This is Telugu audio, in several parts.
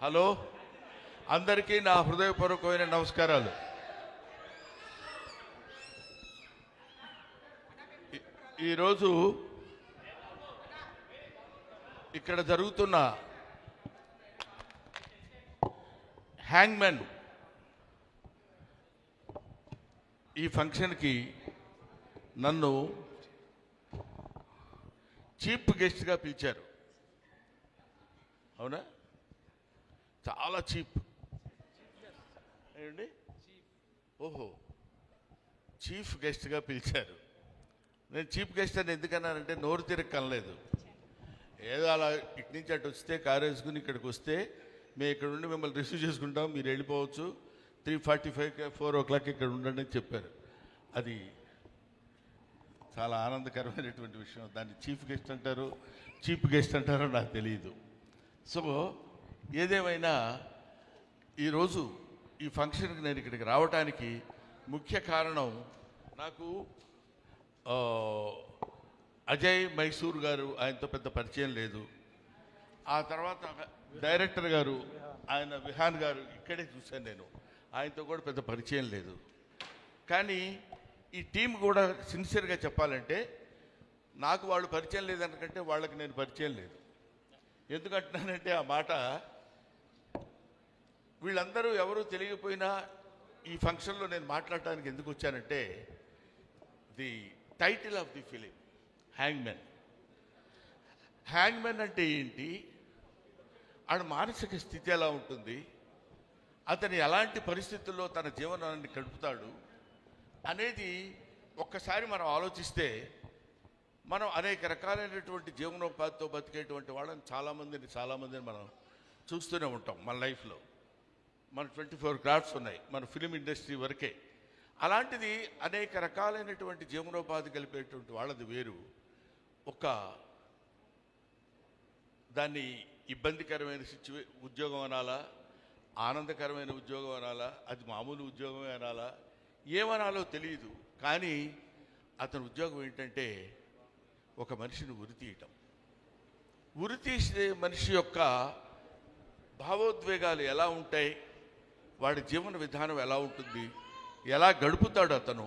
హలో, అందరికీ నా హృదయపూర్వకమైన నమస్కారాలు. ఈరోజు ఇక్కడ జరుగుతున్న హ్యాంగ్మెన్ ఈ ఫంక్షన్కి నన్ను చీఫ్ గెస్ట్గా పిలిచారు. అవునా? చాలా చీప్. ఏంటి? ఓహో, చీఫ్ గెస్ట్గా పిలిచారు. నేను చీఫ్ గెస్ట్ అని ఎందుకన్నానంటే నోరు తిరగకనలేదు. ఏదో అలా ఇటు నుంచి అటు వస్తే కారు వేసుకుని ఇక్కడికి వస్తే మేము ఇక్కడ ఉండి మిమ్మల్ని రిసీవ్ చేసుకుంటాం, మీరు వెళ్ళిపోవచ్చు, 3:45 4 o'clock ఇక్కడ ఉండండి అని చెప్పారు. అది చాలా ఆనందకరమైనటువంటి విషయం. దాన్ని చీఫ్ గెస్ట్ అంటారు, చీఫ్ గెస్ట్ అంటారో నాకు తెలియదు. సో ఏదేమైనా ఈరోజు ఈ ఫంక్షన్కి నేను ఇక్కడికి రావడానికి ముఖ్య కారణం, నాకు అజయ్ మైసూర్ గారు, ఆయనతో పెద్ద పరిచయం లేదు. ఆ తర్వాత డైరెక్టర్ గారు, ఆయన విహాన్ గారు, ఇక్కడే చూశాను నేను, ఆయనతో కూడా పెద్ద పరిచయం లేదు. కానీ ఈ టీం కూడా సిన్సియర్గా చెప్పాలంటే నాకు వాళ్ళు పరిచయం లేదనుకంటే వాళ్ళకి నేను పరిచయం లేదు. ఎందుకంటున్నానంటే ఆ మాట, వీళ్ళందరూ ఎవరూ తెలియకపోయినా ఈ ఫంక్షన్లో నేను మాట్లాడటానికి ఎందుకు వచ్చానంటే, the title of the film hangmen. Hangmen అంటే ఏంటి, ఆడ మానసిక స్థితి ఎలా ఉంటుంది, అతను ఎలాంటి పరిస్థితుల్లో తన జీవనాన్ని గడుపుతాడు అనేది ఒక్కసారి మనం ఆలోచిస్తే, మనం అనేక రకాలైనటువంటి జీవనోపాధితో బతికేటువంటి వాళ్ళని చాలామందిని మనం చూస్తూనే ఉంటాం మన లైఫ్లో. మన 24 క్రాఫ్ట్స్ ఉన్నాయి మన ఫిలిం ఇండస్ట్రీ వరకే. అలాంటిది అనేక రకాలైనటువంటి జీవనోపాధి కలిపేటువంటి వాళ్ళది వేరు. దాన్ని ఇబ్బందికరమైన ఉద్యోగం అనాలా, ఆనందకరమైన ఉద్యోగం అనాలా, అది మామూలు ఉద్యోగమే అనాలా, ఏమనాలో తెలియదు. కానీ అతని ఉద్యోగం ఏంటంటే ఒక మనిషిని ఉరితీయటం. ఉరితీసే మనిషి యొక్క భావోద్వేగాలు ఎలా ఉంటాయి, వాడి జీవన విధానం ఎలా ఉంటుంది, ఎలా గడుపుతాడు అతను.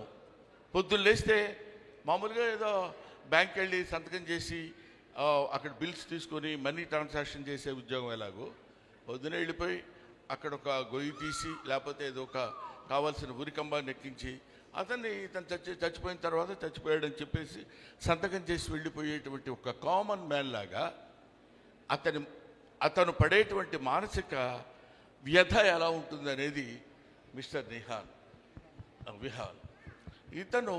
పొద్దున్న లేస్తే మామూలుగా ఏదో బ్యాంక్ వెళ్ళి సంతకం చేసి అక్కడ బిల్స్ తీసుకొని మనీ ట్రాన్సాక్షన్ చేసే ఉద్యోగం ఎలాగో, పొద్దునే వెళ్ళిపోయి అక్కడ ఒక గొయ్యి తీసి లేకపోతే ఏదో ఒక కావాల్సిన ఉరికంబాన్ని ఎక్కించి ఇతను చచ్చిపోయిన తర్వాత చచ్చిపోయాడని చెప్పేసి సంతకం చేసి వెళ్ళిపోయేటువంటి ఒక కామన్ మ్యాన్ లాగా అతను పడేటువంటి మానసిక వ్యధ ఎలా ఉంటుంది అనేది మిస్టర్ విహాన్. ఇతను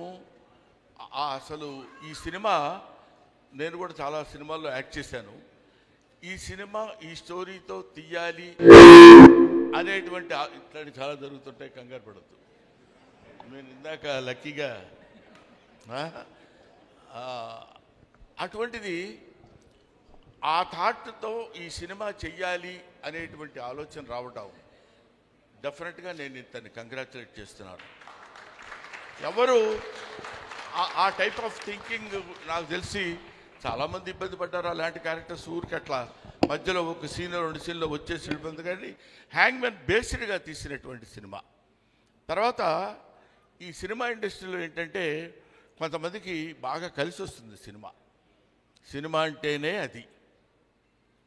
అసలు ఈ సినిమా, నేను కూడా చాలా సినిమాల్లో యాక్ట్ చేశాను. ఈ సినిమా ఈ స్టోరీతో తీయాలి అనేటువంటి ఇట్లాంటి చాలా జరుగుతుంటాయి, కంగారు పడద్దు. నేను ఇందాక లక్కీగా అటువంటిది ఆ థాట్తో ఈ సినిమా చెయ్యాలి అనేటువంటి ఆలోచన రావటం డెఫినెట్గా నేను ఇతన్ని కంగ్రాచులేట్ చేస్తున్నాను. ఎవరు ఆ టైప్ ఆఫ్ థింకింగ్ నాకు తెలిసి చాలామంది ఇబ్బంది పడ్డారు. అలాంటి క్యారెక్టర్స్ ఊరికి అట్లా మధ్యలో ఒక సీన్ 2 సీన్లో వచ్చేసి వెళ్ళిపోయింది. కానీ హ్యాంగ్మెన్ బేస్డ్గా తీసినటువంటి సినిమా. తర్వాత ఈ సినిమా ఇండస్ట్రీలో ఏంటంటే కొంతమందికి బాగా కలిసి వస్తుంది సినిమా అంటేనే అది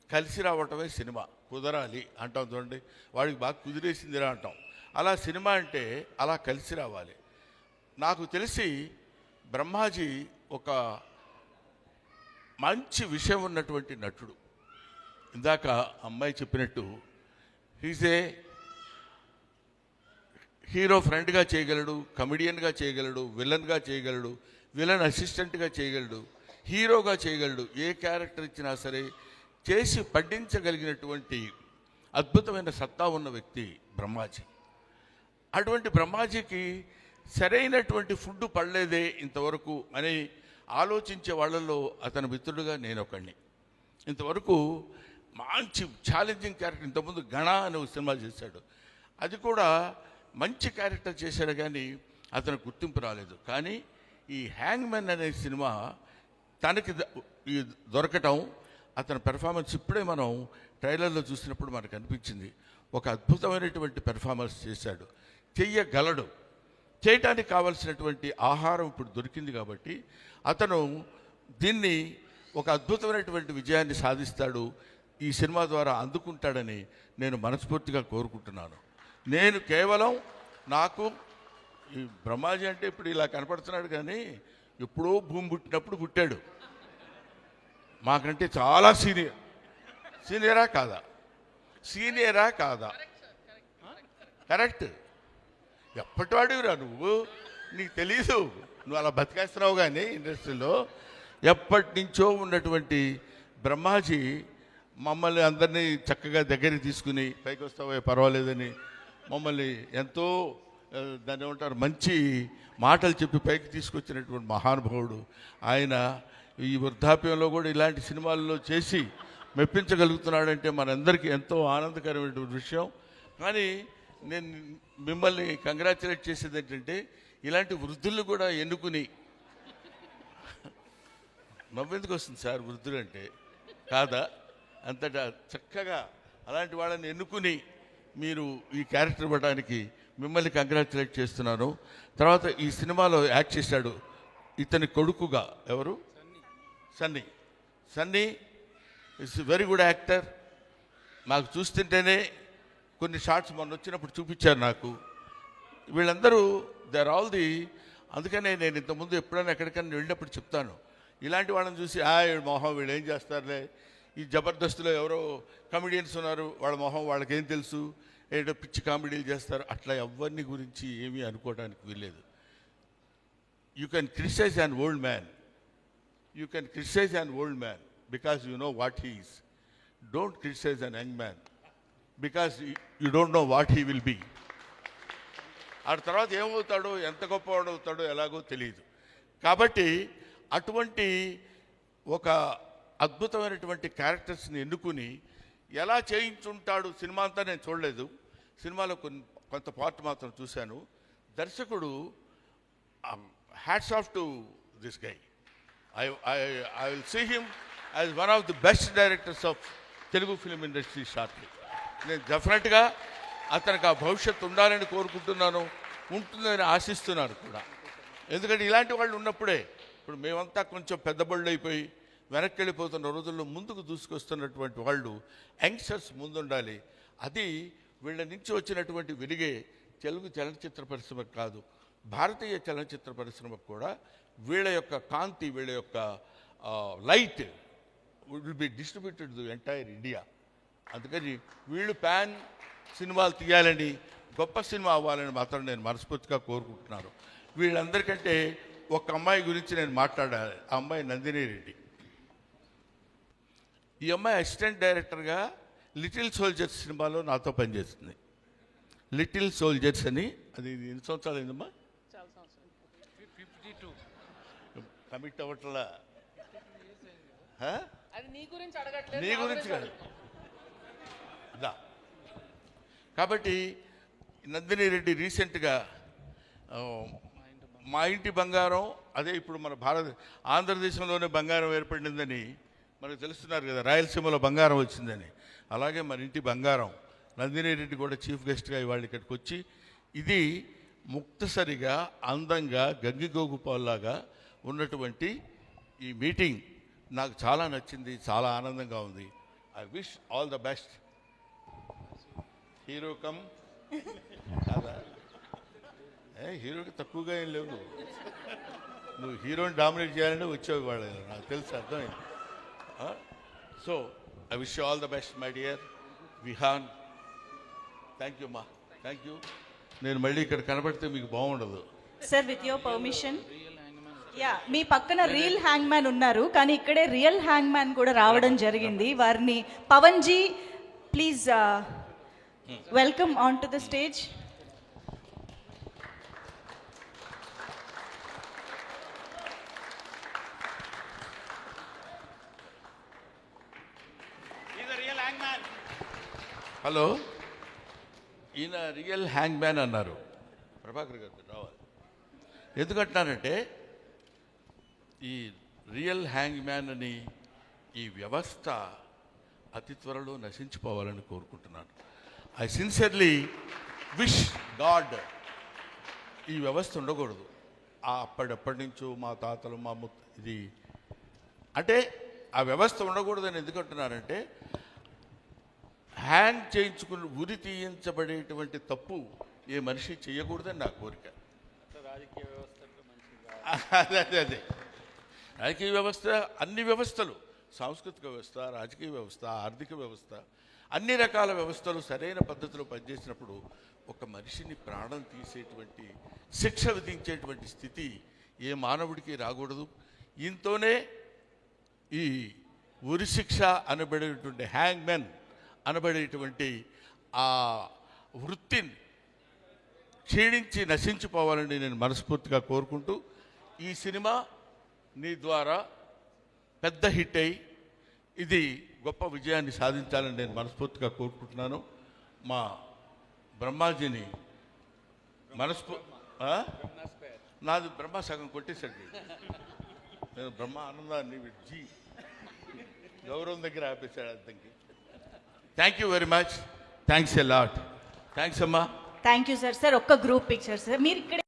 కలిసి రావటమే సినిమా. కుదరాలి అంటాం చూడండి, వాడికి బాగా కుదిరేసిందిరా అంటాం. అలా సినిమా అంటే అలా కలిసి రావాలి. నాకు తెలిసి బ్రహ్మాజీ ఒక మంచి విషయం ఉన్నటువంటి నటుడు. ఇందాక అమ్మాయి చెప్పినట్టు హీజ్ ఏ హీరో ఫ్రెండ్గా చేయగలడు, కమెడియన్గా చేయగలడు, విలన్గా చేయగలడు, విలన్ అసిస్టెంట్గా చేయగలడు, హీరోగా చేయగలడు. ఏ క్యారెక్టర్ ఇచ్చినా సరే చేసి పడ్డించగలిగినటువంటి అద్భుతమైన సత్తా ఉన్న వ్యక్తి బ్రహ్మాజీ. అటువంటి బ్రహ్మాజీకి సరైనటువంటి ఫుడ్ పడలేదే ఇంతవరకు అని ఆలోచించే వాళ్ళల్లో అతని మిత్రుడుగా నేను ఒకడిని. ఇంతవరకు మంచి ఛాలెంజింగ్ క్యారెక్టర్, ఇంతకుముందు గణ అనే ఒక సినిమా చేశాడు, అది కూడా మంచి క్యారెక్టర్ చేశాడు, కానీ అతను గుర్తింపు రాలేదు. కానీ ఈ హ్యాంగ్మెన్ అనే సినిమా తనకి దొరకటం, అతని పెర్ఫార్మెన్స్ ఇప్పుడే మనం ట్రైలర్లో చూసినప్పుడు మనకు అనిపించింది. ఒక అద్భుతమైనటువంటి పెర్ఫార్మెన్స్ చేశాడు, చెయ్యగలడు. చేయటానికి కావలసినటువంటి ఆహారం ఇప్పుడు దొరికింది కాబట్టి అతను దీన్ని ఒక అద్భుతమైనటువంటి విజయాన్ని సాధిస్తాడు, ఈ సినిమా ద్వారా అందుకుంటాడని నేను మనస్ఫూర్తిగా కోరుకుంటున్నాను. నేను కేవలం నాకు ఈ బ్రహ్మాజీ అంటే ఇప్పుడు ఇలా కనపడుతున్నాడు, కానీ ఎప్పుడో భూమి పుట్టినప్పుడు పుట్టాడు. మాకంటే చాలా సీనియరా కాదా? కరెక్ట్. ఎప్పటివాడివిరా నువ్వు, నీకు తెలీదు, నువ్వు అలా బతికేస్తున్నావు. కానీ ఇండస్ట్రీలో ఎప్పటి నుంచో ఉన్నటువంటి బ్రహ్మాజీ మమ్మల్ని అందరినీ చక్కగా దగ్గరికి తీసుకుని పైకి వస్తావే పర్వాలేదని మమ్మల్ని ఎంతో దాన్ని ఏమంటారు మంచి మాటలు చెప్పి పైకి తీసుకొచ్చినటువంటి మహానుభావుడు ఆయన. ఈ వృద్ధాప్యంలో కూడా ఇలాంటి సినిమాల్లో చేసి మెప్పించగలుగుతున్నాడంటే మనందరికీ ఎంతో ఆనందకరమైనటువంటి విషయం. కానీ నేను మిమ్మల్ని కంగ్రాచులేట్ చేసేది ఏంటంటే ఇలాంటి వృద్ధులు కూడా ఎన్నుకుని, నవ్వెందుకు వస్తుంది సార్ వృద్ధులు అంటే, కాదా, అంతటా చక్కగా అలాంటి వాళ్ళని ఎన్నుకుని మీరు ఈ క్యారెక్టర్ ఇవ్వడానికి మిమ్మల్ని కంగ్రాచులేట్ చేస్తున్నాను. తర్వాత ఈ సినిమాలో యాక్ట్ చేశాడు ఇతని కొడుకుగా ఎవరు, Sunny is very good actor. నాకు చూస్తుంటేనే కొన్ని షార్ట్స్ మొన్న వచ్చినప్పుడు చూపించారు నాకు. వీళ్ళందరూ దే ఆర్ ఆల్ ది, అందుకనే నేను ఇంతకుముందు ఎప్పుడైనా ఎక్కడికైనా వెళ్ళినప్పుడు చెప్తాను, ఇలాంటి వాళ్ళని చూసి వీళ్ళ మొహం వీళ్ళు ఏం చేస్తారులే, ఈ జబర్దస్త్లో ఎవరో కమెడియన్స్ ఉన్నారు, వాళ్ళ మొహం వాళ్ళకేం తెలుసు, ఏదో పిచ్చి కామెడీలు చేస్తారు, అట్లా ఎవరిని గురించి ఏమీ అనుకోవడానికి వీల్లేదు. You can criticize an old man because you know what he is. Don't criticize an young man because you don't know what he will be. ఆ తర్వాత ఏమవుతాడో, ఎంత గొప్పవాడవుతాడో ఎలాగో తెలియదు. కాబట్టి అటువంటి ఒక అద్భుతమైనటువంటి క్యారెక్టర్స్ని ఎన్నుకుని ఎలా చేయించుంటాడు, సినిమా అంతా నేను చూడలేదు, సినిమాలో కొంత పార్ట్ మాత్రం చూశాను. దర్శకుడు hats off to this guy. I will see him as one of the best directors of Telugu film industry shortly. నేను డెఫినెట్గా అతనికి ఆ భవిష్యత్తు ఉండాలని కోరుకుంటున్నాను, ఉంటుందని ఆశిస్తున్నాను కూడా. ఎందుకంటే ఇలాంటి వాళ్ళు ఉన్నప్పుడే, ఇప్పుడు మేమంతా కొంచెం పెద్ద బళ్ళు అయిపోయి వెనక్కి వెళ్ళిపోతున్న రోజుల్లో ముందుకు దూసుకొస్తున్నటువంటి వాళ్ళు యంగ్స్టర్స్ ముందుండాలి. అది వీళ్ళ నుంచి వచ్చినటువంటి వెలుగే తెలుగు చలనచిత్ర పరిశ్రమకు కాదు, భారతీయ చలనచిత్ర పరిశ్రమకు కూడా వీళ్ళ యొక్క కాంతి, వీళ్ళ యొక్క light will be distributed to entire India. అందుకని వీళ్ళు ప్యాన్ సినిమాలు తీయాలని, గొప్ప సినిమా అవ్వాలని మాత్రం నేను మనస్ఫూర్తిగా కోరుకుంటున్నాను. వీళ్ళందరికంటే ఒక అమ్మాయి గురించి నేను మాట్లాడాలి. ఆ అమ్మాయి నందిని రెడ్డి. ఈ అమ్మాయి అసిస్టెంట్ డైరెక్టర్గా లిటిల్ సోల్జర్స్ సినిమాలో నాతో పనిచేస్తుంది. లిటిల్ సోల్జర్స్ అని, అది ఎన్ని సంవత్సరాలు అయిందమ్మా? కమిట్ అవ్వట్లా. నీ గురించి కాదు. కాబట్టి నందిని రెడ్డి రీసెంట్గా మా ఇంటి బంగారం, అదే ఇప్పుడు మన ఆంధ్రదేశంలోనే బంగారం ఏర్పడిందని మనకు తెలుస్తున్నారు కదా, రాయలసీమలో బంగారం వచ్చిందని. అలాగే మన ఇంటి బంగారం నందిని రెడ్డి కూడా చీఫ్ గెస్ట్గా ఇవాళ ఇక్కడికి వచ్చి, ఇది ముక్తసరిగా అందంగా గంగిగోగుపాల్లాగా ఉన్నటువంటి ఈ మీటింగ్ నాకు చాలా నచ్చింది, చాలా ఆనందంగా ఉంది. I wish all the best. Hero come కాదా, హీరోకి తక్కువగా ఏం లేవు, నువ్వు హీరోని డామినేట్ చేయాలని వచ్చావు వాళ్ళు, నాకు తెలుసు, అర్థమైంది. So I wish all the best my dear Vihaan. Thank you అమ్మా, థ్యాంక్ యూ. నేను మళ్ళీ ఇక్కడ కనబడితే మీకు బాగుండదు. సార్ విత్ యువర్ పర్మిషన్, మీ పక్కన రియల్ హ్యాంగ్ మ్యాన్ ఉన్నారు, కానీ ఇక్కడే రియల్ హ్యాంగ్ మ్యాన్ కూడా రావడం జరిగింది. వారిని Pavan ji please welcome on to the stage. Hello, ఈయన రియల్ హ్యాంగ్ మ్యాన్ అన్నారు. ప్రభాకర్ గారు రావాలి. ఎందుకంటున్నానంటే ఈ రియల్ హ్యాంగ్ మ్యాన్ అని ఈ వ్యవస్థ అతి త్వరలో నశించిపోవాలని కోరుకుంటున్నాను. ఐ సిన్సియర్లీ విష్ గాడ్ ఈ వ్యవస్థ ఉండకూడదు. అప్పటి నుంచో మా తాతలు మా ఇది అంటే ఆ వ్యవస్థ ఉండకూడదని ఎందుకంటున్నారంటే హ్యాంగ్ చేయించుకుని ఉరి తీయించబడేటువంటి తప్పు ఏ మనిషి చేయకూడదని నా కోరిక. అదే రాజకీయ వ్యవస్థ, అన్ని వ్యవస్థలు, సాంస్కృతిక వ్యవస్థ, రాజకీయ వ్యవస్థ, ఆర్థిక వ్యవస్థ, అన్ని రకాల వ్యవస్థలు సరైన పద్ధతిలో పనిచేసినప్పుడు ఒక మనిషిని ప్రాణం తీసేటువంటి శిక్ష విధించేటువంటి స్థితి ఏ మానవుడికి రాకూడదు. ఇంతోనే ఈ ఉరి శిక్ష అనబడేటువంటి హ్యాంగ్మెన్ అనబడేటువంటి ఆ వృత్తిని క్షీణించి నశించిపోవాలని నేను మనస్ఫూర్తిగా కోరుకుంటూ, ఈ సినిమా నీ ద్వారా పెద్ద హిట్ అయి ఇది గొప్ప విజయాన్ని సాధించాలని నేను మనస్ఫూర్తిగా కోరుకుంటున్నాను. మా బ్రహ్మాజీని నాది బ్రహ్మ సగం కొట్టేశాడు. నేను బ్రహ్మ ఆనందాన్ని జీ గౌరవం దగ్గర ఆపేశాడు అర్థంకి. Thank you very much. Thanks a lot. Thanks అమ్మా. Thank you sir. సార్ ఒక్క గ్రూప్ పిక్చర్ సార్ మీరు ఇక్కడ